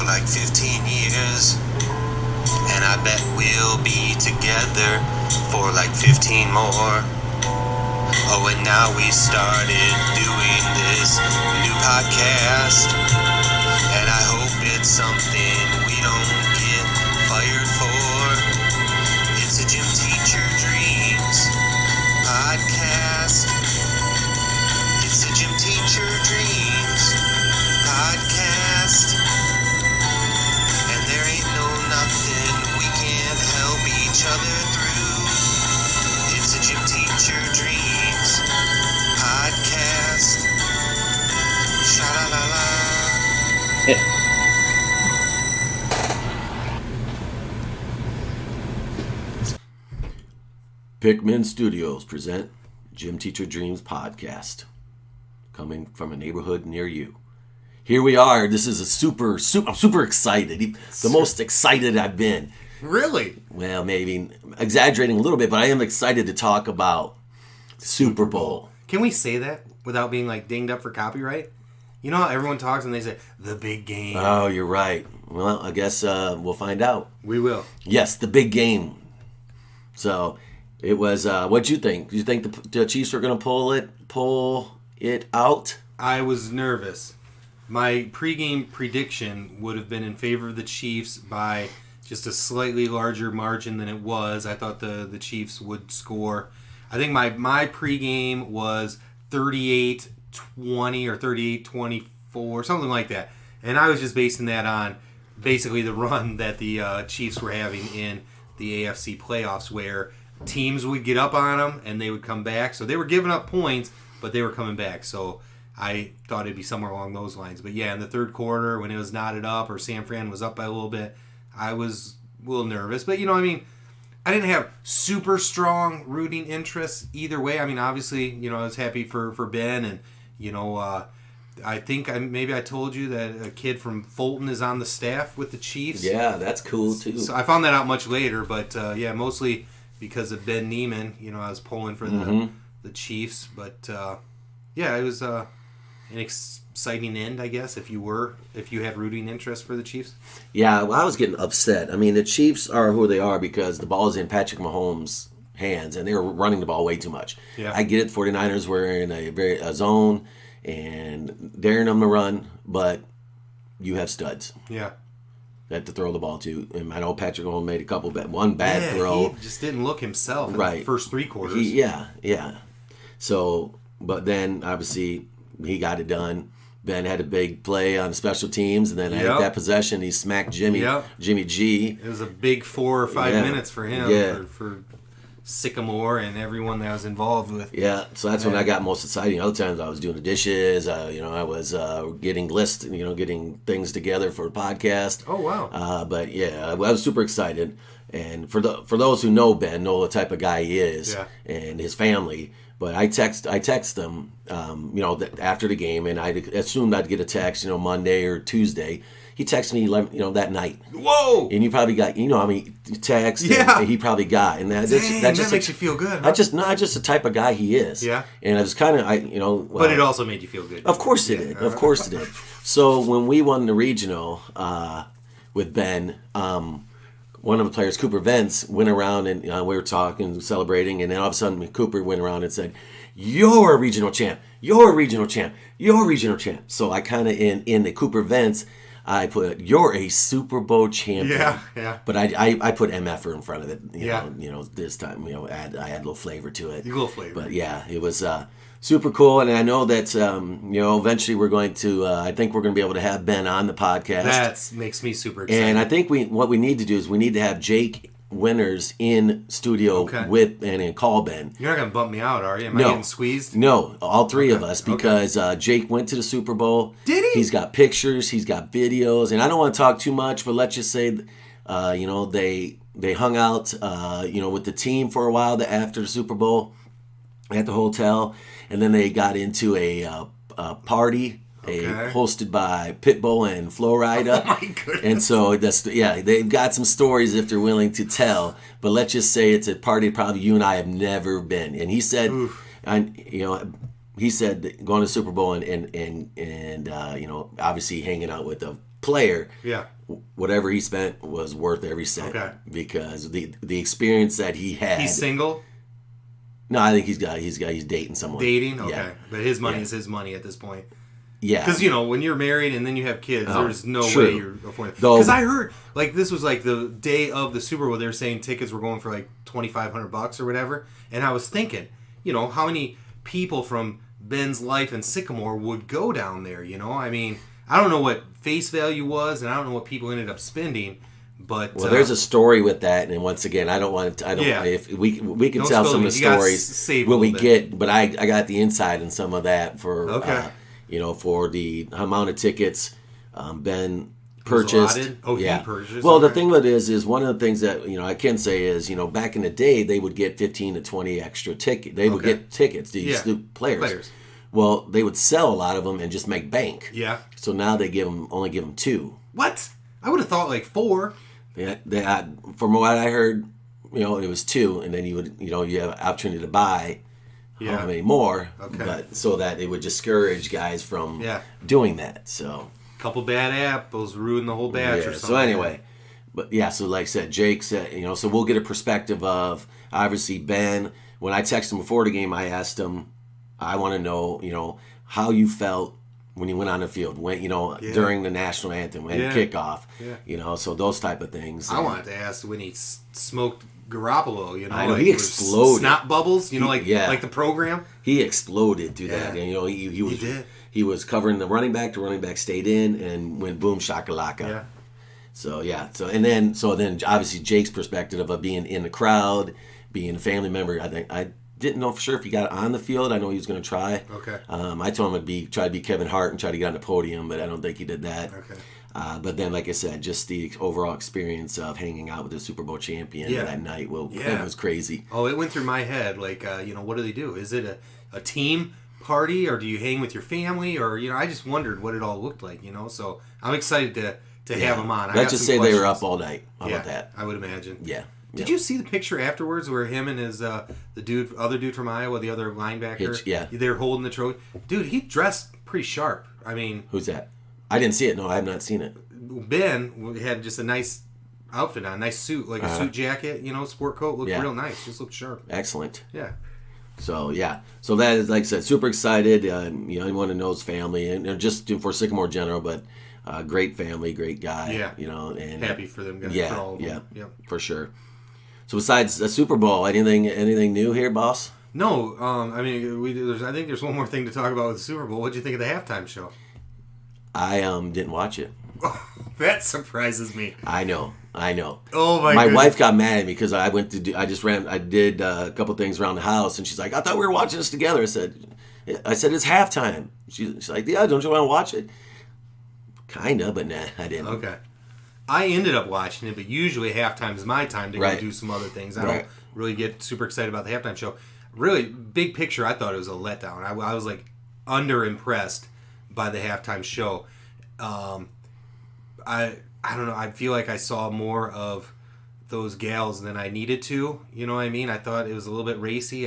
like 15 years. And I bet we'll be together for like 15 more. Oh, and now we started doing this new podcast. And I hope it's something we don't get fired for. It's a Gym Teacher Dreams podcast. It's a Gym Teacher Dreams podcast. And there ain't no nothing we can't help each other through. It's a Gym Teacher Dreams podcast. Sha-la-la-la. Pickman Studios present Gym Teacher Dreams podcast, coming from a neighborhood near you. Here we are. This is I'm super excited. The most excited I've been. Really? Well, maybe exaggerating a little bit, but I am excited to talk about Super Bowl. Can we say that without being like dinged up for copyright? You know how everyone talks and they say, the big game. Oh, you're right. Well, I guess we'll find out. We will. Yes, the big game. So it was, what'd you think? Do you think the Chiefs are going to pull it out? I was nervous. My pregame prediction would have been in favor of the Chiefs by just a slightly larger margin than it was. I thought the Chiefs would score. I think my pregame was 38-20 or 38-24, something like that. And I was just basing that on basically the run that the Chiefs were having in the AFC playoffs, where teams would get up on them and they would come back. So they were giving up points, but they were coming back. So I thought it'd be somewhere along those lines. But yeah, in the third quarter, when it was knotted up or San Fran was up by a little bit, I was a little nervous. But, I didn't have super strong rooting interests either way. Obviously, I was happy for Ben. And, I think maybe I told you that a kid from Fulton is on the staff with the Chiefs. Yeah, that's cool, too. So I found that out much later. But, mostly because of Ben Neiman, I was pulling for the Chiefs. But, it was an exciting end, I guess, if you had rooting interest for the Chiefs. Yeah, well, I was getting upset. The Chiefs are who they are because the ball is in Patrick Mahomes' hands, and they were running the ball way too much. Yeah. I get it. 49ers were in a zone and daring them to run, but you have studs. Yeah. That to throw the ball to. And I know Patrick Mahomes made one bad throw. He just didn't look himself in the first three quarters. Yeah. So, but then, obviously, he got it done. Ben had a big play on special teams, and then at that possession, he smacked Jimmy G. It was a big 4 or 5 minutes for him, for Sycamore and everyone that was involved with. Yeah, so that's when I got most exciting. Other times I was doing the dishes, I was getting lists, getting things together for a podcast. Oh, wow. But yeah, I was super excited. And for those who know Ben, know the type of guy he is and his family. But I text him, after the game, and I assumed I'd get a text, Monday or Tuesday. He texted me, that night. Whoa! And you probably got, how many texts he probably got, and that just makes you feel good. Huh? Just the type of guy he is. Yeah. And I was kind of, but it also made you feel good. Of course it did. Of course it did. So when we won the regional with Ben, one of the players, Cooper Vance, went around and we were talking, celebrating, and then all of a sudden Cooper went around and said, "You're a regional champ. You're a regional champ. You're a regional champ." So I kind of in the Cooper Vance, I put, "You're a Super Bowl champion." Yeah. But I put MFer in front of it. You know, this time, I add a little flavor to it. A little flavor. But yeah, it was super cool, and I know that eventually we're going to. I think we're going to be able to have Ben on the podcast. That makes me super excited. And I think what we need to do is we need to have Jake Winters in studio with and call Ben. You're not going to bump me out, are you? Am I getting squeezed? No, all three of us, because Jake went to the Super Bowl. Did he? He's got pictures, he's got videos, and I don't want to talk too much, but let's just say, they hung out, with the team for a while after the Super Bowl at the hotel, and then they got into a party. Hosted by Pitbull and Flo Rida. Oh my goodness. And so they've got some stories if they're willing to tell. But let's just say it's a party probably you and I have never been. And he said, he said that going to the Super Bowl and obviously hanging out with the player, Yeah. whatever he spent was worth every cent. Okay. Because the experience that he had. He's single? No, I think he's dating someone. Dating? Okay. Yeah. But his money is his money at this point. Yeah. Because, when you're married and then you have kids, there's no true. way you're affording. Because I heard, this was the day of the Super Bowl, they were saying tickets were going for $2,500 or whatever. And I was thinking, how many people from Ben's life in Sycamore would go down there, I mean, I don't know what face value was, and I don't know what people ended up spending. But there's a story with that, and once again, I don't want to. If we can tell some of the stories when we get, but I got the inside in some of that for for the amount of tickets Ben purchased. He purchased. Well, the thing with it is one of the things that I can say is back in the day they would get 15 to 20 extra tickets. They would get tickets. These players. Well, they would sell a lot of them and just make bank. Yeah. So now they only give them 2. What? I would have thought 4. Yeah, from what I heard, it was 2, and then you would, you have an opportunity to buy how many more, but so that it would discourage guys from doing that. So, couple bad apples ruin the whole batch or something. So anyway, but so like I said, Jake said, so we'll get a perspective of obviously Ben. When I texted him before the game, I asked him, I want to know, how you felt when you went on the field, when during the national anthem and kickoff, so those type of things. I wanted to ask when he smoked Garoppolo, I know he exploded. Snot bubbles, like the program. He exploded through that, and he was covering the running back. The running back stayed in and went boom shakalaka. Yeah. So then obviously Jake's perspective of being in the crowd, being a family member. I didn't know for sure if he got on the field. I know he was going to try. Okay. I told him try to be Kevin Hart and try to get on the podium, but I don't think he did that. Okay. But then, like I said, just the overall experience of hanging out with the Super Bowl champion that night, it was crazy. Oh, it went through my head. What do they do? Is it a team party, or do you hang with your family, or I just wondered what it all looked like. So I'm excited to have him on. Let's just say they were up all night. How about that? I would imagine. Yeah. Did you see the picture afterwards where him and his other dude from Iowa, the other linebacker, they're holding the trophy? Dude, he dressed pretty sharp. I mean, who's that? I didn't see it. No, I have not seen it. Ben had just a nice outfit on, nice suit, like a suit jacket, sport coat, looked real nice, just looked sharp. Excellent. Yeah. So that is, like I said, super excited. Anyone who knows family, and just for Sycamore General, but great family, great guy. Yeah. And happy for them guys. Yeah, for all of them. Yeah, for sure. So besides the Super Bowl, anything new here, boss? No, I mean, I think there's one more thing to talk about with the Super Bowl. What did you think of the halftime show? I didn't watch it. That surprises me. I know. Oh my! My wife got mad at me because I did a couple things around the house, and she's like, "I thought we were watching this together." I said, "It's halftime." She's like, "Yeah, don't you want to watch it?" Kinda, but nah, I didn't. Okay. I ended up watching it, but usually halftime is my time to go do some other things. I don't really get super excited about the halftime show. Really, big picture, I thought it was a letdown. I was underimpressed by the halftime show. I don't know. I feel like I saw more of those gals than I needed to. You know what I mean? I thought it was a little bit racy.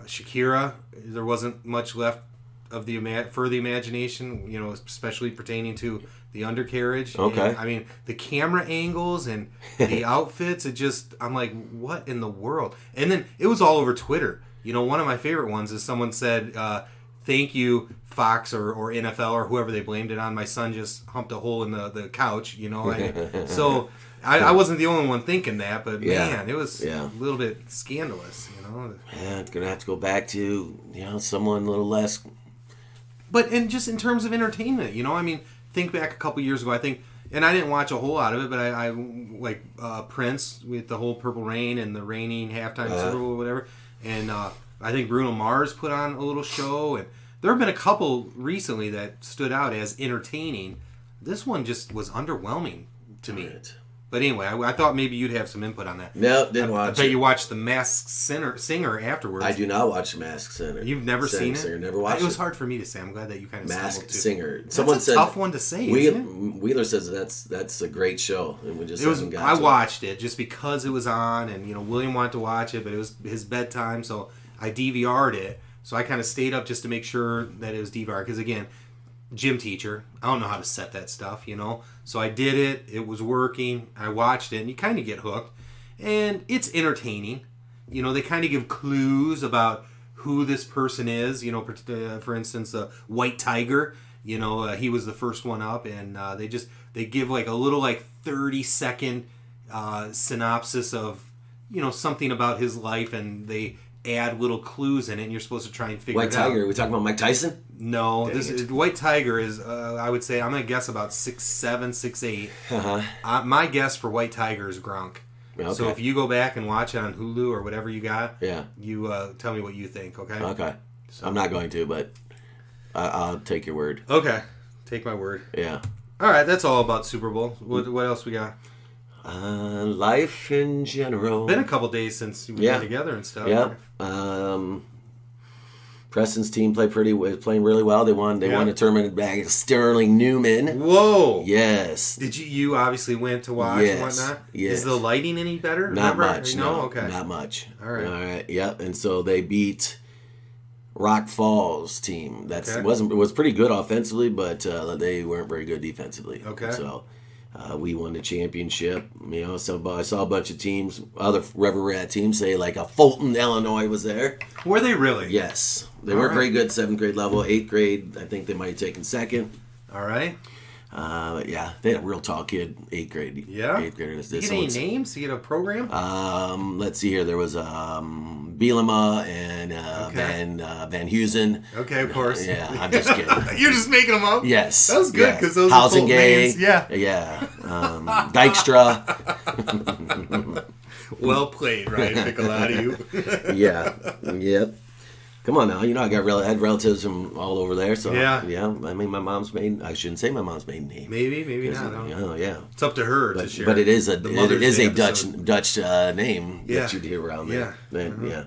Shakira, there wasn't much left of the imagination. Especially pertaining to the undercarriage. Okay. And, the camera angles and the outfits. I'm like, what in the world? And then it was all over Twitter. One of my favorite ones is someone said, "Thank you, Fox or NFL or whoever they blamed it on. My son just humped a hole in the couch." So I wasn't the only one thinking that, but man, it was a little bit scandalous. Yeah, it's gonna have to go back to someone a little less. But just in terms of entertainment, think back a couple years ago. I think, and I didn't watch a whole lot of it, but I like Prince with the whole Purple Rain and the raining halftime Super Bowl or whatever. And I think Bruno Mars put on a little show, and there have been a couple recently that stood out as entertaining. This one just was underwhelming to me. Right. But anyway, I thought maybe you'd have some input on that. No, didn't watch it. I bet you watched The Masked Singer afterwards. I do not watch The Masked Singer. You've never seen it? Singer, never watched it. It was hard for me to say. I'm glad that you kind of Masked too. Singer. That's a tough one to say, isn't it? Wheeler says that's a great show, and we just haven't got to it. I watched it just because it was on, and William wanted to watch it, but it was his bedtime, so I DVR'd it. So I kind of stayed up just to make sure that it was DVR, because again, gym teacher. I don't know how to set that stuff, So I did it. It was working. I watched it, and you kind of get hooked. And it's entertaining. They kind of give clues about who this person is. For instance, White Tiger. He was the first one up, and they give like a little 30-second synopsis of something about his life, and they add little clues in it, and you're supposed to try and figure White it out. Tiger. Are we talking about Mike Tyson? No, White Tiger is, I would say, I'm going to guess about 6'7", 6'8". Uh-huh. My guess for White Tiger is Gronk. Okay. So if you go back and watch it on Hulu or whatever you got, yeah, you tell me what you think, okay? Okay. So. I'm not going to, but I'll take your word. Okay. Take my word. Yeah. All right, that's all about Super Bowl. What else we got? Life in general. Been a couple days since we've been together and stuff. Yeah. Preston's team playing really well. They won a tournament back. Sterling Newman. Whoa! Yes. Did you obviously went to watch and whatnot? Yes. Is the lighting any better? Not much. No. Okay. Not much. All right. Yep. And so they beat Rock Falls team. It was pretty good offensively, but they weren't very good defensively. Okay. So we won the championship. So I saw a bunch of teams, other River Rat teams, say like a Fulton, Illinois was there. Were they really? Yes. They weren't very good 7th grade level. 8th grade, I think they might have taken second. All right. Yeah, they had a real tall kid, 8th grade. Yeah. 8th grader. Did you get any names? Did you get a program? Let's see here. There was Bielema and Van Heusen. Okay, of course. Yeah, I'm just kidding. You're just making them up? Yes. That was good because those Housing are full Gang. names. Yeah. Yeah. Dykstra. Well played, Ryan Piccolotti. Yeah. Yep. Come on now, I had relatives from all over there, so yeah. I mean, I shouldn't say my mom's maiden name. Maybe not. Yeah. It's up to her to share. But it is a Dutch name Yeah. that you'd hear around there. Yeah.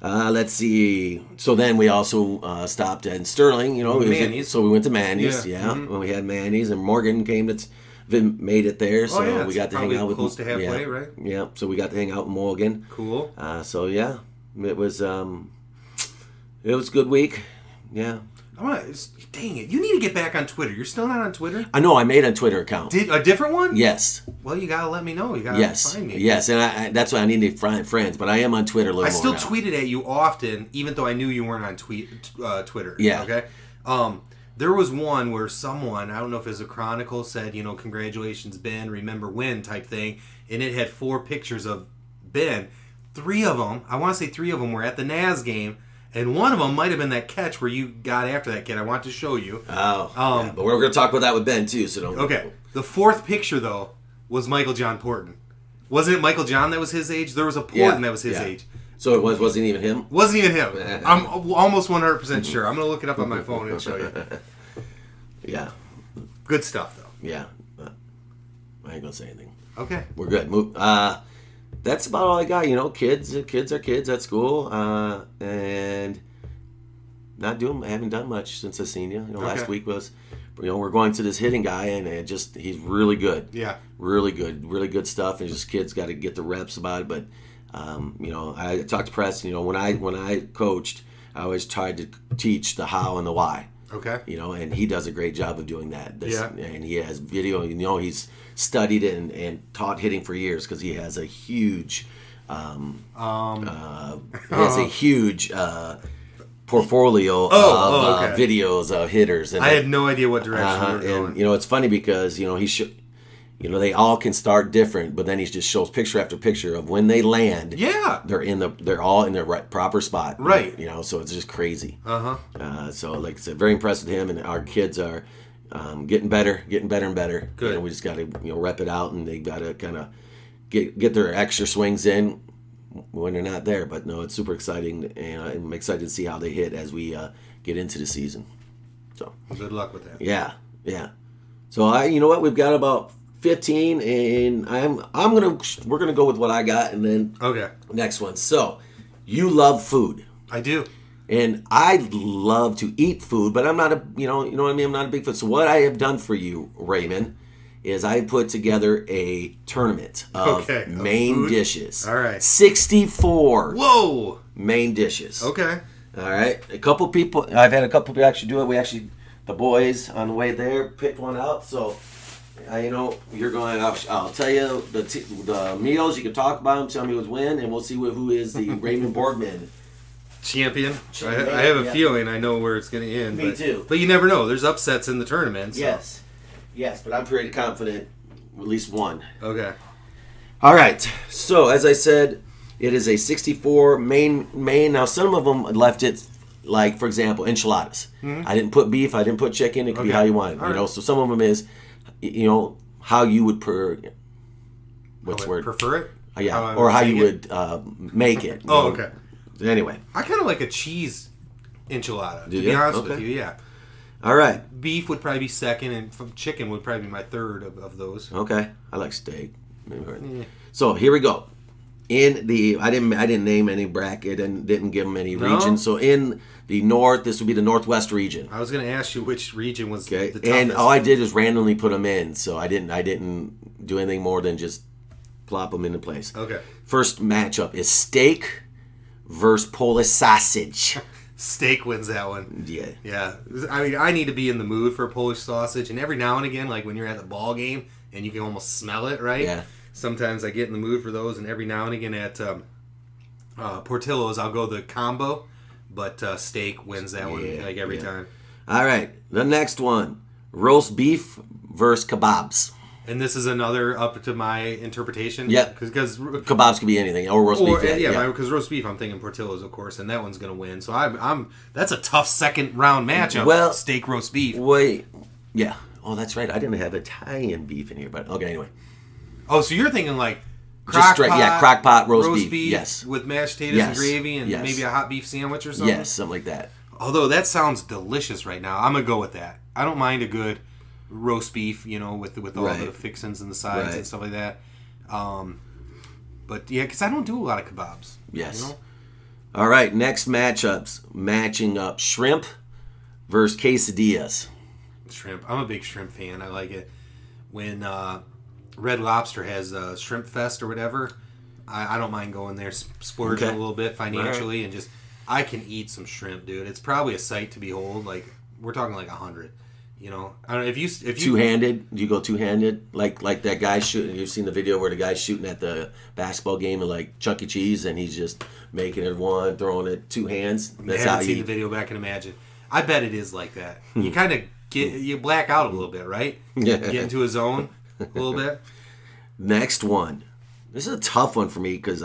Yeah. Let's see. So then we also stopped at Sterling. Manny's. So we went to Manny's. Yeah. Yeah. When we had Manny's, and Morgan came made it there, so we got to hang out with close to halfway, right? Yeah. So we got to hang out with Morgan. Cool. So yeah, it was. It was a good week. Yeah. Dang it. You need to get back on Twitter. You're still not on Twitter? I know. I made a Twitter account. Did a different one? Yes. Well, you got to let me know. You got to find me. Yes. And that's why I need to find friends. But I am on Twitter a little more I still tweeted at you often, even though I knew you weren't on Twitter. Yeah. Okay? There was one where someone, I don't know if it was a Chronicle, said, congratulations, Ben, remember when type thing. And it had 4 pictures of Ben. 3 of them, I want to say 3 of them were at the Naz game. And one of them might have been that catch where you got after that kid. I want to show you. Oh, yeah. But we're going to talk about that with Ben, too, so don't... Okay. The 4th picture, though, was Michael John Porton. Wasn't it Michael John that was his age? There was a Porton that was his age. So it wasn't even him? Wasn't even him. I'm almost 100% sure. I'm going to look it up on my phone and show you. Yeah. Good stuff, though. Yeah. I ain't going to say anything. Okay. We're good. That's about all I got. Kids are kids at school, and I haven't done much since I seen you. Last week was, we're going to this hitting guy, and he's really good. Yeah, really good stuff. And just kids got to get the reps about it. But I talked to Preston. When I coached, I always tried to teach the how and the why. Okay. And he does a great job of doing that. And he has video. He's studied it and taught hitting for years because he has a huge, portfolio of videos of hitters. And I had no idea what direction you were going. And it's funny because they all can start different, but then he just shows picture after picture of when they land. Yeah, they're all in their proper spot. Right. So it's just crazy. So like I said, very impressed with him, and our kids are getting better and better. Good. We just got to rep it out, and they got to kind of get their extra swings in when they're not there. But no, it's super exciting, and I'm excited to see how they hit as we get into the season. So good luck with that. Yeah. So we've got about 15, and we're gonna go with what I got, and then next one. So you love food. I do. And I love to eat food, but I'm not you know what I mean? I'm not a big food. So what I have done for you, Raymond, is I put together a tournament of main dishes. All right. 64. Whoa. Main dishes. Okay. All right. I've had a couple people actually do it. We actually the boys on the way there picked one out. So, you're going. I'll tell you the meals. You can talk about them. Tell me who's win, and we'll see who is the Raymond Boardman champion. I have a feeling I know where it's going to end. Me too. But you never know. There's upsets in the tournament. So. Yes, but I'm pretty confident at least one. Okay. All right. So as I said, it is a 64 main. Now some of them left it like, for example, enchiladas. Mm-hmm. I didn't put beef. I didn't put chicken. It could be how you want it. All right. So some of them is, how you would prefer it? Yeah, or how you would make it. Okay. Anyway, I kind of like a cheese enchilada. Do to you? be honest Okay. with you, yeah. All right. Beef would probably be second, and chicken would probably be my third of those. Okay, I like steak. Yeah. So here we go. In the I didn't name any bracket and didn't give them any region. So in the north, this would be the Northwest region. I was going to ask you which region was Okay, the toughest. and all I did is randomly put them in. So I didn't do anything more than just plop them into place. Okay. First matchup is steak versus Polish sausage. Steak wins that one. Yeah. Yeah. I mean, I need to be in the mood for Polish sausage, and every now and again, like when you're at the ball game and you can almost smell it, right? Yeah. Sometimes I get in the mood for those, and every now and again at Portillo's, I'll go the combo, but steak wins that one like every time. All right, the next one, roast beef versus kebabs. And this is another up to my interpretation. Yeah, because kebabs could be anything, or roast beef. Yeah, because roast beef, I'm thinking Portillo's, of course, and that one's going to win. So I'm that's a tough second round matchup. Well, steak roast beef. Wait, yeah. Oh, that's right. I didn't have Italian beef in here, but okay. Anyway. Oh, so you're thinking like crock pot roast beef. Yes, with mashed potatoes and gravy and maybe a hot beef sandwich or something. Yes, something like that. Although that sounds delicious right now, I'm gonna go with that. I don't mind a good roast beef, with all the fixins and the sides and stuff like that. But yeah, because I don't do a lot of kebabs. Yes. All right, next matching up shrimp versus quesadillas. Shrimp. I'm a big shrimp fan. I like it. When Red Lobster has Shrimp Fest or whatever, I don't mind going there, splurging a little bit financially, and just I can eat some shrimp, dude. It's probably a sight to behold. Like we're talking like 100. I don't know if you two-handed. Do you go two-handed? Like that guy shooting. You've seen the video where the guy's shooting at the basketball game at like Chuck E. Cheese, and he's just making it one, throwing it two hands. That's I haven't seen the video, but I can imagine. I bet it is like that. You kind of you black out a little bit, right? Yeah. Get into a zone a little bit. Next one. This is a tough one for me because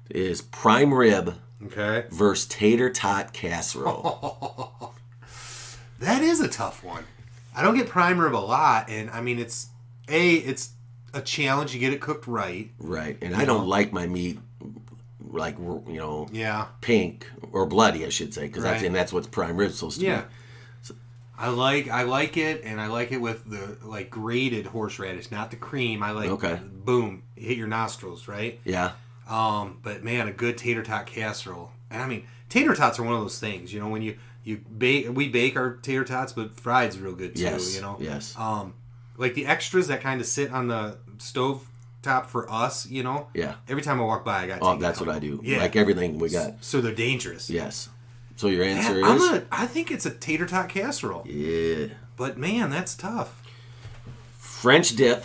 is prime rib versus tater tot casserole. That is a tough one. I don't get prime rib a lot, and I mean it's a challenge. You get it cooked right. Right, and I don't like my meat like pink or bloody, I should say, because that's what prime rib's supposed to be. So, I like it, and I like it with the grated horseradish, not the cream. I like boom, hit your nostrils, right? Yeah. But man, a good tater tot casserole, and I mean tater tots are one of those things. When we bake our tater tots, but fried's real good too. Yes. Yes. Like the extras that kind of sit on the stove top for us. Yeah. Every time I walk by, I got. Oh, that's what I do. Yeah. Like everything we got. So they're dangerous. Yes. So your answer is? I think it's a tater tot casserole. Yeah. But man, that's tough. French dip.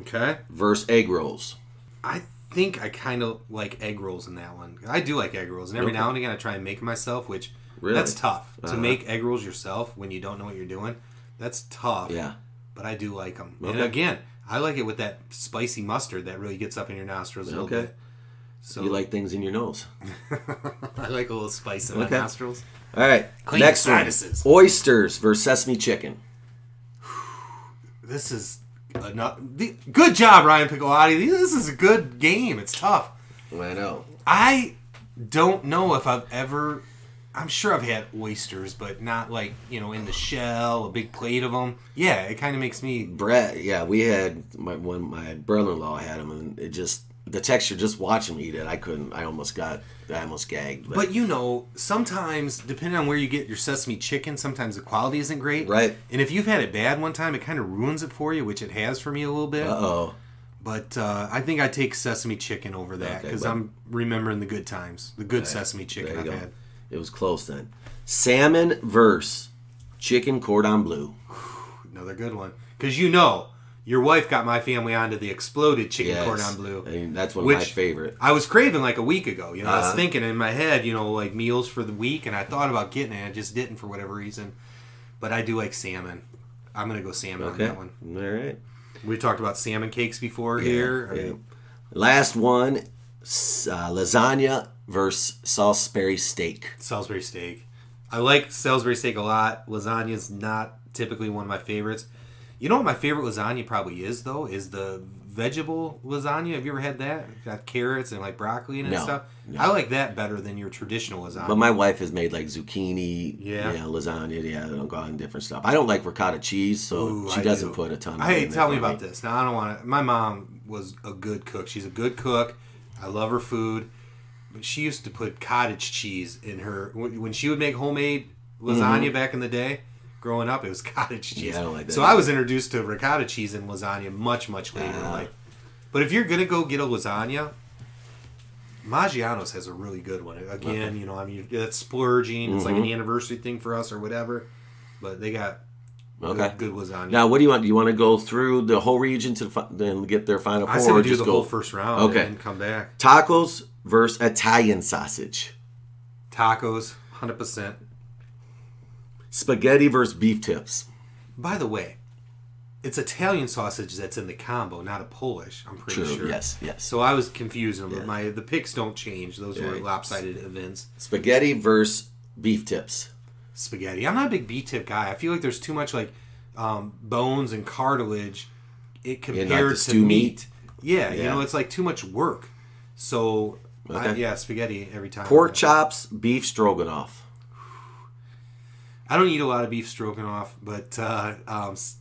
Okay. Versus egg rolls. I think I kind of like egg rolls in that one. I do like egg rolls, and every now and again I try and make them myself, which that's tough to make egg rolls yourself when you don't know what you're doing. That's tough. Yeah. But I do like them. And again, I like it with that spicy mustard that really gets up in your nostrils a little bit. So you like things in your nose. I like a little spice in my nostrils. All right. Clean next sinuses. One. Oysters versus sesame chicken. This is good job, Ryan Piccolotti. This is a good game. It's tough. I know. I don't know if I've ever... I'm sure I've had oysters, but not like, in the shell, a big plate of them. Yeah, it kind of makes me... we had... My brother-in-law had them, and it just... The texture, just watching me eat it, I almost gagged. But sometimes, depending on where you get your sesame chicken, sometimes the quality isn't great. Right. And if you've had it bad one time, it kind of ruins it for you, which it has for me a little bit. Uh-oh. But I think I take sesame chicken over that, because I'm remembering the good times. The good sesame chicken I've had. It was close then. Salmon versus chicken cordon bleu. Another good one. Because your wife got my family onto the exploded chicken cordon bleu. I mean, that's one of my favorite. I was craving like a week ago. I was thinking in my head, like meals for the week, and I thought about getting it. I just didn't for whatever reason. But I do like salmon. I'm going to go salmon on that one. All right. We talked about salmon cakes before here. Yeah. Last one, lasagna versus Salisbury steak. Salisbury steak. I like Salisbury steak a lot. Lasagna is not typically one of my favorites. You know what my favorite lasagna probably is, though? Is the vegetable lasagna. Have you ever had that? It's got carrots and like broccoli and stuff. No. I like that better than your traditional lasagna. But my wife has made like zucchini, lasagna. Yeah, they don't go on different stuff. I don't like ricotta cheese, so she doesn't put a ton of it. Hey, tell me about this. Now, I don't want to. My mom was a good cook. She's a good cook. I love her food. But she used to put cottage cheese in her. When she would make homemade lasagna back in the day, growing up, it was cottage cheese. Yeah, I don't like that. So I was introduced to ricotta cheese and lasagna much, much later in life. But if you're going to go get a lasagna, Maggiano's has a really good one. Again, that's splurging. It's like an anniversary thing for us or whatever. But they got good lasagna. Now, what do you want? Do you want to go through the whole region to then get their final four? I said we do the whole first round and come back. Tacos versus Italian sausage. Tacos, 100%. Spaghetti versus beef tips. By the way, it's Italian sausage that's in the combo, not a Polish. I'm pretty sure. Yes. So I was confused. But the picks don't change. Those were lopsided events. Spaghetti versus beef tips. Spaghetti. I'm not a big beef tip guy. I feel like there's too much like bones and cartilage compared to meat. Yeah, it's like too much work. So spaghetti every time. Pork chops, beef stroganoff. I don't eat a lot of beef stroganoff, but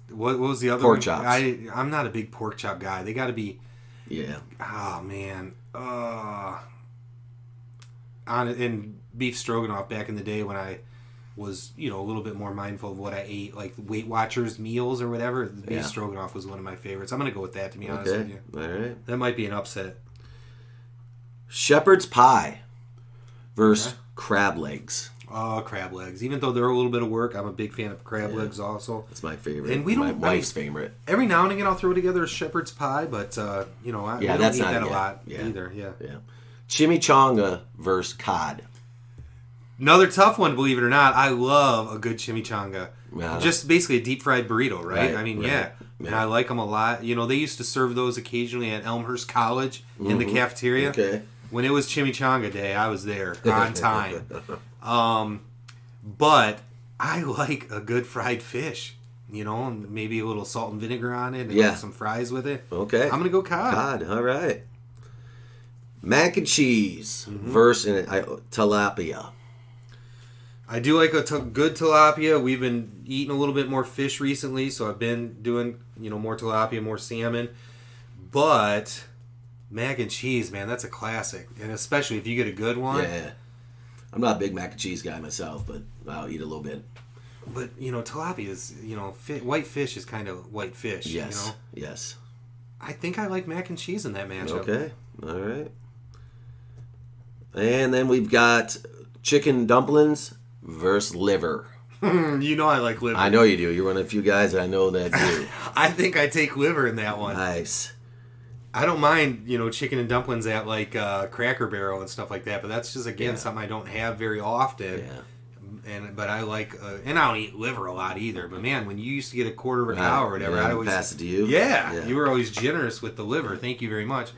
what was the other pork one? Chops. I'm not a big pork chop guy. They got to be. Yeah. Oh man. In beef stroganoff back in the day when I was a little bit more mindful of what I ate, like Weight Watchers meals or whatever. The beef stroganoff was one of my favorites. I'm gonna go with that, to be honest with you. All right. That might be an upset. Shepherd's pie versus crab legs. Oh, crab legs. Even though they're a little bit of work, I'm a big fan of crab legs also. It's my favorite. And my wife's favorite. Every now and again I'll throw together a shepherd's pie, but I don't eat that a lot either. Yeah. Chimichanga versus cod. Another tough one, believe it or not. I love a good chimichanga. Just basically a deep fried burrito, right? And I like them a lot. They used to serve those occasionally at Elmhurst College in the cafeteria. Okay. When it was chimichanga day, I was there on time. But I like a good fried fish, and maybe a little salt and vinegar on it and some fries with it. Okay. I'm going to go cod. Cod, all right. Mac and cheese versus tilapia. I do like a good tilapia. We've been eating a little bit more fish recently, so I've been doing, more tilapia, more salmon. But mac and cheese, man, that's a classic. And especially if you get a good one. Yeah. I'm not a big mac and cheese guy myself, but I'll eat a little bit. But, tilapia is, white fish is kind of white fish, Yes, yes. I think I like mac and cheese in that matchup. Okay, all right. And then we've got chicken dumplings versus liver. I like liver. I know you do. You're one of the few guys that I know that do. I think I take liver in that one. Nice. I don't mind, chicken and dumplings at like Cracker Barrel and stuff like that, but that's just something I don't have very often. Yeah. But I like, and I don't eat liver a lot either. But man, when you used to get a quarter of a cow or whatever, I'd always pass it to you. Yeah, you were always generous with the liver. Thank you very much.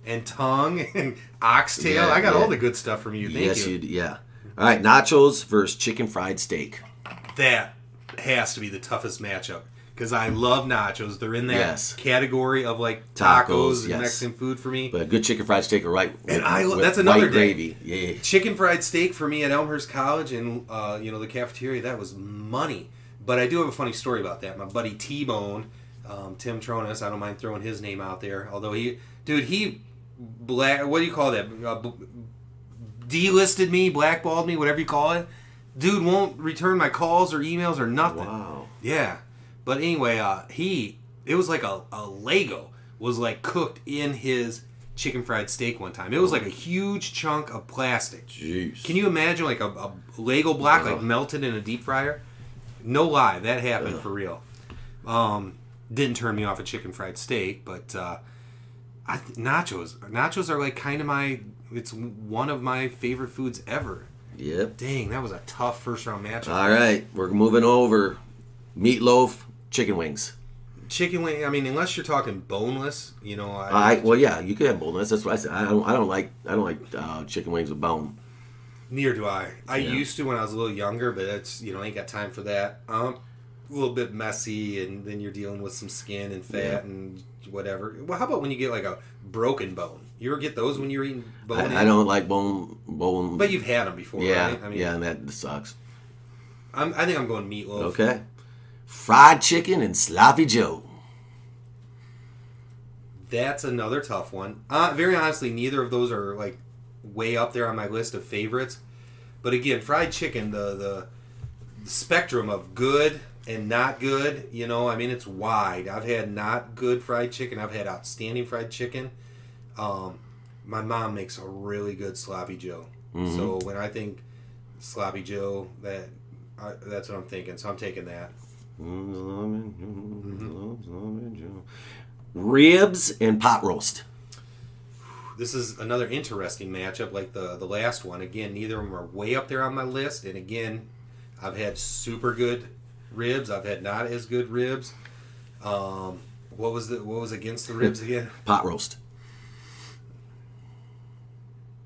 And tongue and oxtail. I got all the good stuff from you. Thank you. Yeah. All right, nachos versus chicken fried steak. That has to be the toughest matchup. Because I love nachos. They're in that category of like tacos and Mexican food for me. But good chicken fried steak, right? And that's another white gravy. Yeah. Chicken fried steak for me at Elmhurst College and the cafeteria, that was money. But I do have a funny story about that. My buddy T-Bone, Tim Tronis, I don't mind throwing his name out there. Although what do you call that? Delisted me, blackballed me, whatever you call it. Dude won't return my calls or emails or nothing. Wow. Yeah. But anyway, it was like a Lego was like cooked in his chicken fried steak one time. It was like a huge chunk of plastic. Jeez. Can you imagine like a Lego block like melted in a deep fryer? No lie, that happened for real. Didn't turn me off a chicken fried steak, but nachos are like kind of it's one of my favorite foods ever. Yep. Dang, that was a tough first round matchup. All right, we're moving over. Meatloaf, chicken wings. Chicken wing. I mean, unless you're talking boneless, Well, yeah, you could have boneless. That's what I said. I don't like chicken wings with bone. Neither do I. I used to when I was a little younger, but it's ain't got time for that. A little bit messy, and then you're dealing with some skin and fat and whatever. Well, how about when you get like a broken bone? You ever get those when you're eating bone? I don't like bone. But you've had them before, right? I mean, yeah, and that sucks. I think I'm going meatloaf. Okay. Fried chicken and sloppy Joe. That's another tough one. Very honestly, neither of those are like way up there on my list of favorites. But again, fried chicken, the spectrum of good and not good, I mean, it's wide. I've had not good fried chicken. I've had outstanding fried chicken. My mom makes a really good sloppy Joe. Mm-hmm. So when I think sloppy Joe, that's what I'm thinking. So I'm taking that. Mm-hmm. Ribs and pot roast. This is another interesting matchup like the last one. Again, neither of them are way up there on my list. And again, I've had super good ribs. I've had not as good ribs. What was against the ribs again? Pot roast.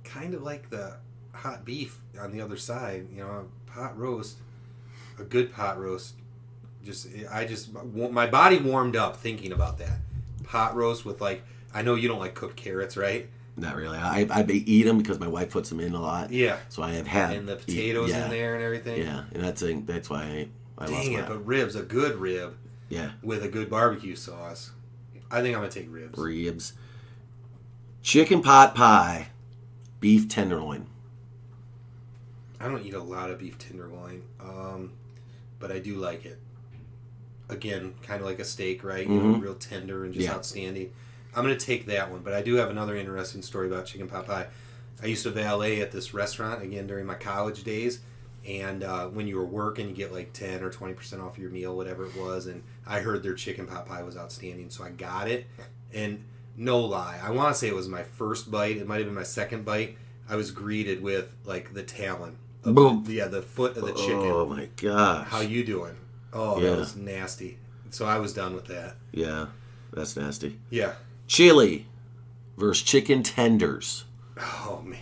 Kind of like the hot beef on the other side. Pot roast. A good pot roast. My body warmed up thinking about that. Pot roast with I know you don't like cooked carrots, right? Not really. I eat them because my wife puts them in a lot. Yeah. So I have had. And the potatoes in there and everything. Yeah, and that's why I lost Dang it, but ribs, a good rib. Yeah. With a good barbecue sauce. I think I'm going to take ribs. Ribs. Chicken pot pie. Beef tenderloin. I don't eat a lot of beef tenderloin, but I do like it. Again, kind of like a steak, right? Mm-hmm. Real tender and just outstanding. I'm going to take that one, but I do have another interesting story about chicken pot pie. I used to valet at this restaurant, again, during my college days, and when you were working, you get 10 or 20% off your meal, whatever it was, and I heard their chicken pot pie was outstanding, so I got it, and no lie, I want to say it was my first bite, it might have been my second bite, I was greeted with, the talon. The foot of the chicken. Oh, my gosh. How you doing? Oh, that was nasty. So I was done with that. Yeah, that's nasty. Yeah. Chili versus chicken tenders. Oh, man.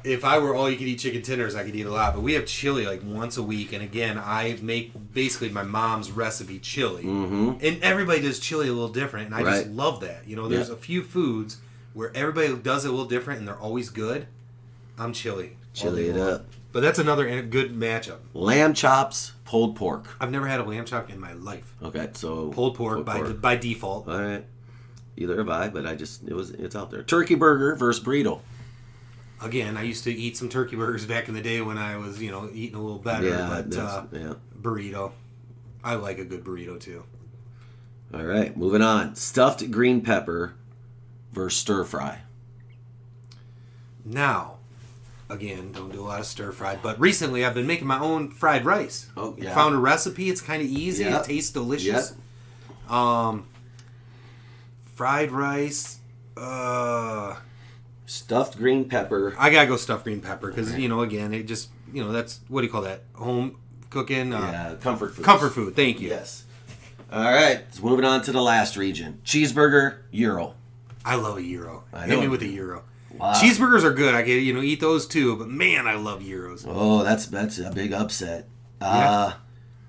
If I were all you could eat chicken tenders, I could eat a lot. But we have chili once a week. And again, I make basically my mom's recipe chili. Mm-hmm. And everybody does chili a little different. And I just love that. There's a few foods where everybody does it a little different and they're always good. I'm chili. Chili it up. But that's another good matchup. Lamb chops, pulled pork. I've never had a lamb chop in my life. Okay, so pulled pork by default. All right, either have I, but it's out there. Turkey burger versus burrito. Again, I used to eat some turkey burgers back in the day when I was eating a little better. Yeah, but burrito, I like a good burrito too. All right, moving on. Stuffed green pepper versus stir fry. Now. Again, don't do a lot of stir fried, but recently I've been making my own fried rice. Oh, yeah. Found a recipe. It's kind of easy. Yep. It tastes delicious. Yep. Fried rice. Stuffed green pepper. I gotta go stuffed green pepper because again, it just that's what do you call that? Home cooking. Comfort food. Comfort food. Thank you. Yes. All right, so moving on to the last region: cheeseburger, gyro. I love a gyro. Hit me with a gyro. Wow. Cheeseburgers are good. I get eat those too, but man, I love gyros. Oh, that's a big upset.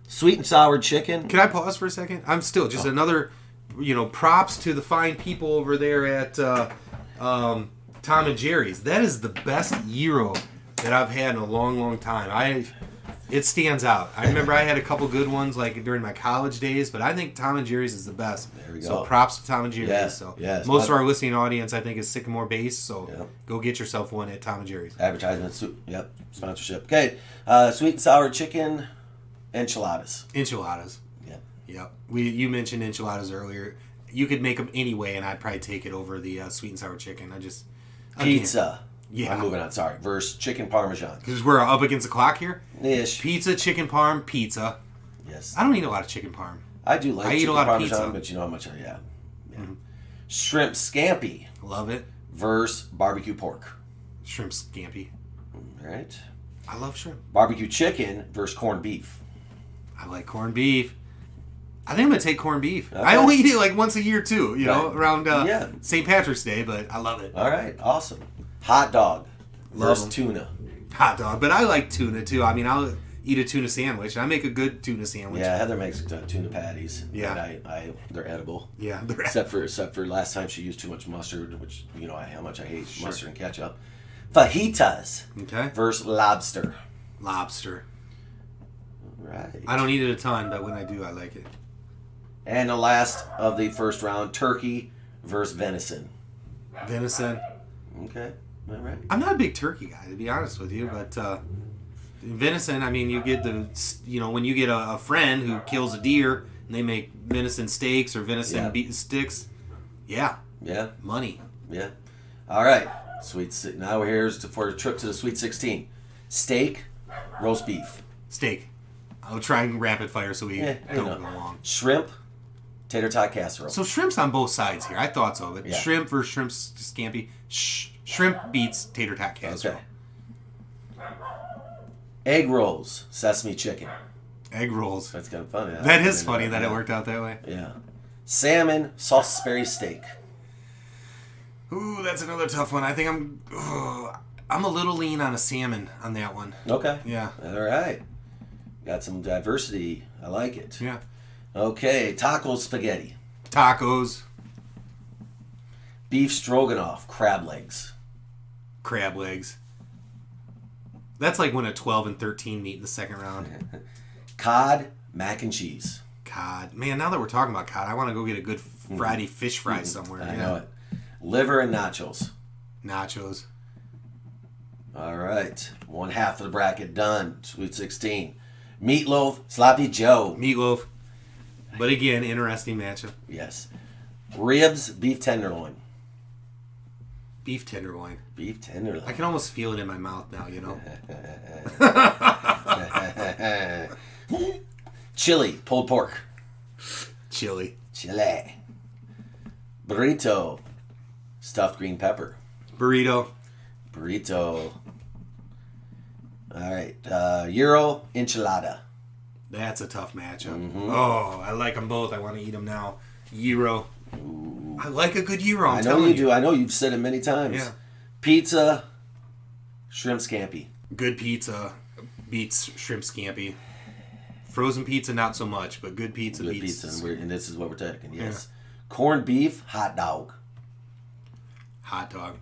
Sweet and sour chicken. Can I pause for a second? I'm still just another, props to the fine people over there at Tom and Jerry's. That is the best gyro that I've had in a long, long time. It stands out. I remember I had a couple good ones during my college days, but I think Tom and Jerry's is the best. There we go. So props to Tom and Jerry's. Yes. Most of our listening audience, I think, is Sycamore based. So go get yourself one at Tom and Jerry's. Advertisement. Yep. Sponsorship. Okay. Sweet and sour chicken, enchiladas. Enchiladas. Yep. You mentioned enchiladas earlier. You could make them anyway, and I'd probably take it over the sweet and sour chicken. Pizza. Yeah. I'm moving on. Sorry. Versus chicken parmesan. Because we're up against the clock here. Ish. Pizza, chicken parm, pizza. Yes. I don't eat a lot of chicken parm. I do like I eat chicken a lot of parmesan, pizza. but you know how much yeah. Mm-hmm. Shrimp scampi Love it. versus barbecue pork. Shrimp scampi. All right. I love shrimp. Barbecue chicken versus corned beef. I like corned beef. I think I'm going to take corned beef. Okay. I only eat it like once a year, too, know, Right. around St. Patrick's Day, but I love it. All right. Awesome. Hot dog versus 'em. tuna. Hot dog. But I like tuna, too. I mean, I'll eat a tuna sandwich. I make a good tuna sandwich. Yeah, Heather makes tuna patties. Yeah. And they're edible. Yeah. Except for last time she used too much mustard, which you know how much I hate mustard and ketchup. Fajitas Okay. versus lobster. Lobster. Right. I don't eat it a ton, but when I do, I like it. And the last of the first round, turkey versus venison. Venison. Okay. All right. I'm not a big turkey guy, to be honest with you, but venison, I mean, you get when you get a friend who kills a deer and they make venison steaks or venison sticks, yeah, money. Yeah. All right. Now we're here for a trip to the Sweet 16. Steak, roast beef. Steak. I'll try and rapid fire so we don't go long. Shrimp, tater tot casserole. So shrimp's on both sides here. I thought so, but Yeah. shrimp versus shrimp scampi. Shrimp beats tater tot casserole. Okay. Egg rolls, sesame chicken. Egg rolls. That's kind of funny. That is funny that it worked out that way. Yeah. Salmon, Salisbury steak. Ooh, that's another tough one. I think I'm a little lean on a salmon on that one. Okay. Yeah. All right. Got some diversity. I like it. Yeah. Okay. Taco spaghetti. Tacos. Beef stroganoff, crab legs. Crab legs. That's like when a 12 and 13 meet in the second round. Cod, mac and cheese. Cod. Man, now that we're talking about cod, I want to go get a good Friday fish fry somewhere. I know it. Liver and nachos. Nachos. All right. One half of the bracket done. Sweet 16. Meatloaf, sloppy Joe. Meatloaf. But again, interesting matchup. Yes. Ribs, beef tenderloin. Beef tenderloin. Beef tenderloin. I can almost feel it in my mouth now, Chili, pulled pork. Chili. Burrito, stuffed green pepper. Burrito. All right. Euro, enchilada. That's a tough matchup. Mm-hmm. Oh, I like them both. I want to eat them now. Gyro. Ooh. I like a good gyro. I know you do. I know you've said it many times. Yeah. Pizza, shrimp scampi. Good pizza beats shrimp scampi. Frozen pizza, not so much, but good pizza beats... Pizza, and this is what we're taking, yes. Yeah. Corned beef, hot dog. Hot dog.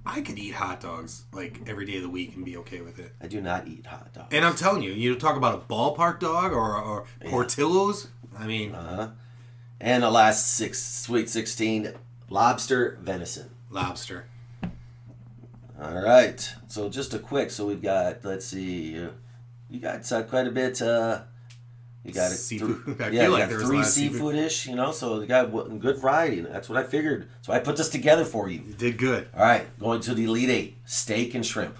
I could eat hot dogs like every day of the week and be okay with it. I do not eat hot dogs. And I'm telling you, you talk about a ballpark dog or Portillo's, I mean... And the last Sweet 16, lobster, venison. Lobster. All right. So just a quick, so we've got, let's see, you got quite a bit... You got seafood. I feel like there was 3 seafood-ish, so you got good variety. That's what I figured. So I put this together for you. You did good. All right, going to the Elite 8, steak and shrimp.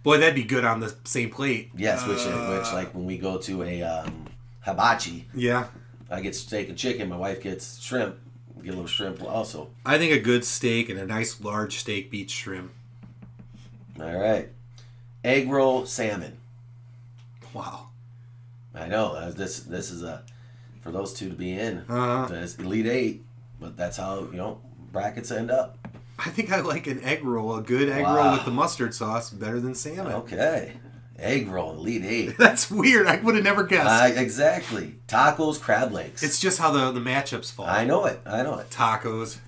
Boy, that'd be good on the same plate. Yes, which like when we go to a hibachi, yeah, I get steak and chicken. My wife gets shrimp. We get a little shrimp also. I think a good steak and a nice large steak beats shrimp. All right, egg roll, salmon. Wow. I know this is for those two to be in. It's Elite 8, but that's how brackets end up. I think I like an egg roll, a good egg roll with the mustard sauce, better than salmon. Okay, egg roll, Elite 8. That's weird. I would have never guessed. Exactly. Tacos, crab legs. It's just how the matchups fall. I know it. Tacos.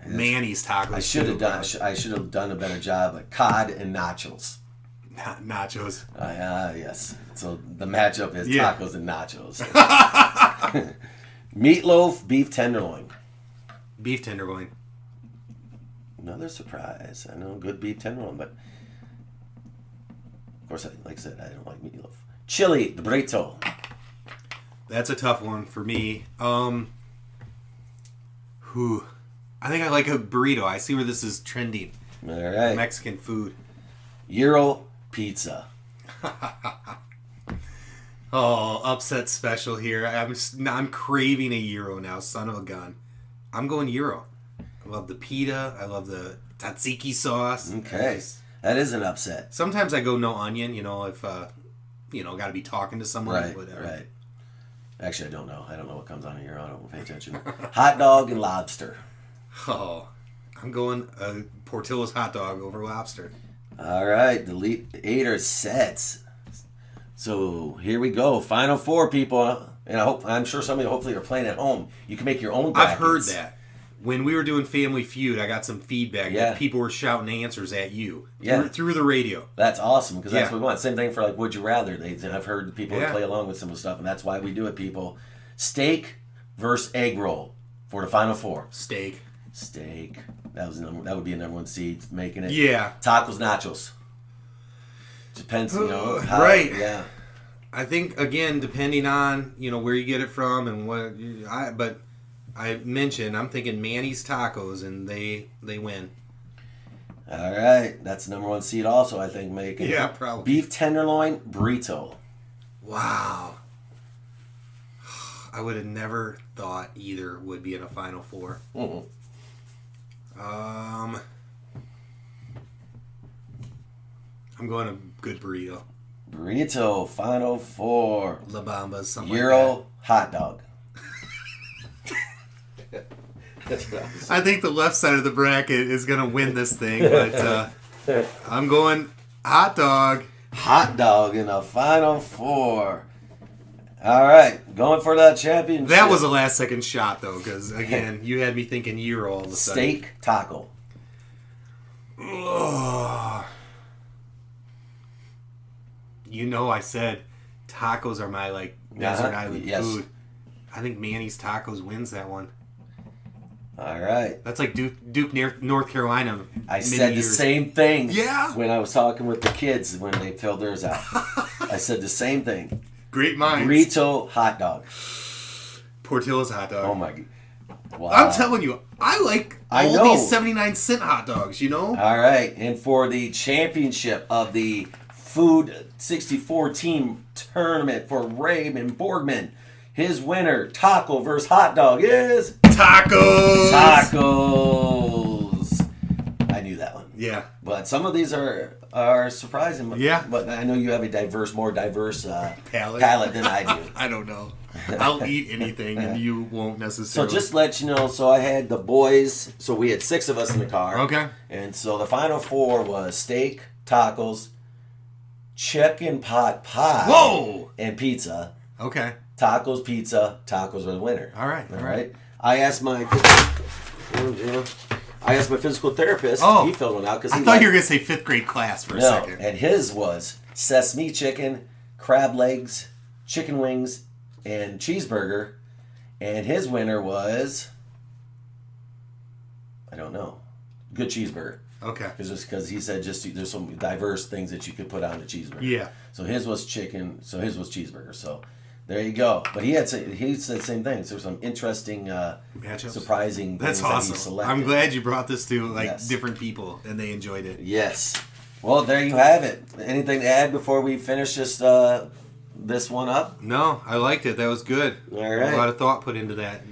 Manny's tacos. I should have done a better job. Like cod and nachos. Nachos. Yes. So the matchup is tacos and nachos. Meatloaf, beef tenderloin. Beef tenderloin. Another surprise. I know, good beef tenderloin, but of course, like I said, I don't like meatloaf. Chili, the burrito. That's a tough one for me. I think I like a burrito. I see where this is trending. All right. Mexican food. Euro pizza. Oh, upset special here. I'm craving a Euro now, son of a gun. I'm going Euro. I love the pita. I love the tzatziki sauce. Okay. That is an upset. Sometimes I go no onion, if, got to be talking to someone. Right, whatever. right. Actually, I don't know. I don't know what comes on a Euro. I don't pay attention. Hot dog and lobster. Oh, I'm going Portillo's hot dog over lobster. All right. The Elite 8 are set. So here we go. Final 4, people. And I'm sure some of you hopefully are playing at home. You can make your own brackets. I've heard that. When we were doing Family Feud, I got some feedback that people were shouting answers at you through the radio. That's awesome because that's what we want. Same thing for like Would You Rather. I've heard people play along with some of the stuff, and that's why we do it, people. Steak versus egg roll for the Final 4. Steak. That would be a number 1 seed making it. Yeah. Tacos, nachos. Depends, right. Yeah. I think again, depending on where you get it from and what. But I mentioned I'm thinking Manny's Tacos, and they win. All right, that's the number 1 seed. Also, I think making probably beef tenderloin burrito. Wow. I would have never thought either would be in a Final 4. Mm-hmm. I'm going a good burrito. Burrito, Final 4. La Bambas, something Euro like hot dog. I think the left side of the bracket is going to win this thing, but I'm going hot dog. Hot dog in the Final 4. All right, going for that championship. That was a last-second shot, though, because, again, you had me thinking Euro all of a sudden. Steak taco. Ugh. I said tacos are my, desert island food. I think Manny's Tacos wins that one. All right. That's like Duke North Carolina. I said the same thing. Yeah. When I was talking with the kids when they filled theirs out. I said the same thing. Great minds. Burrito hot dog. Portillo's hot dog. Oh my god. Wow. I'm telling you, I like all these 79-cent hot dogs, All right. And for the championship of the Food 64 team tournament for Raymond Borgman, his winner, taco versus hot dog, is... Tacos! I knew that one. Yeah. But some of these are surprising. Yeah. But I know you have a more diverse palate than I do. I don't know. I'll eat anything and you won't necessarily. So just to let you know, I had the boys, so we had 6 of us in the car. Okay. And so the Final 4 was steak, tacos, chicken pot pie. Whoa! And pizza. Okay. Tacos, pizza, tacos were the winner. All right. I asked my physical therapist. Oh, he filled one out because I thought you were going to say 5th grade class for a second. And his was sesame chicken, crab legs, chicken wings, and cheeseburger. And his winner was, I don't know, good cheeseburger. Okay. Because he said there's some diverse things that you could put on the cheeseburger. Yeah. So his was chicken. So his was cheeseburger. So there you go. But he said the same thing. So there's some interesting, matchups, surprising things That's awesome. that he selected. I'm glad you brought this to different people and they enjoyed it. Yes. Well, there you have it. Anything to add before we finish this one up? No, I liked it. That was good. All right. A lot of thought put into that.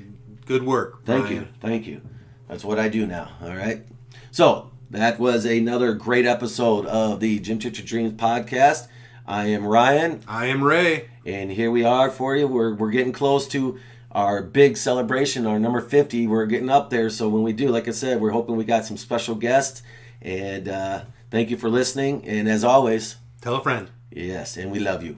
Good work. Thank you. That's what I do now. All right. So that was another great episode of the Gym Teacher Dreams podcast. I am Ryan. I am Ray. And here we are for you. We're getting close to our big celebration, our number 50. We're getting up there. So when we do, like I said, we're hoping we got some special guests. And thank you for listening. And as always, tell a friend. Yes, and we love you.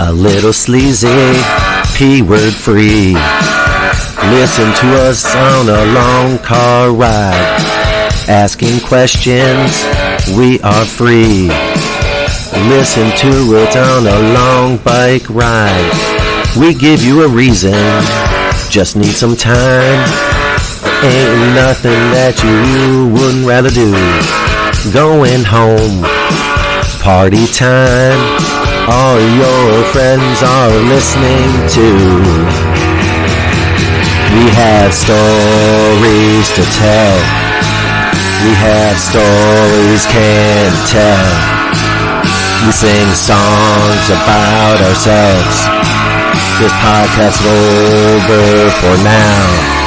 A little sleazy, P-word free. Listen to us on a long car ride. Asking questions, we are free. Listen to it on a long bike ride. We give you a reason, just need some time. Ain't nothing that you wouldn't rather do. Going home, party time. All your friends are listening too. We have stories to tell. We have stories can't tell. We sing songs about ourselves. This podcast's over for now.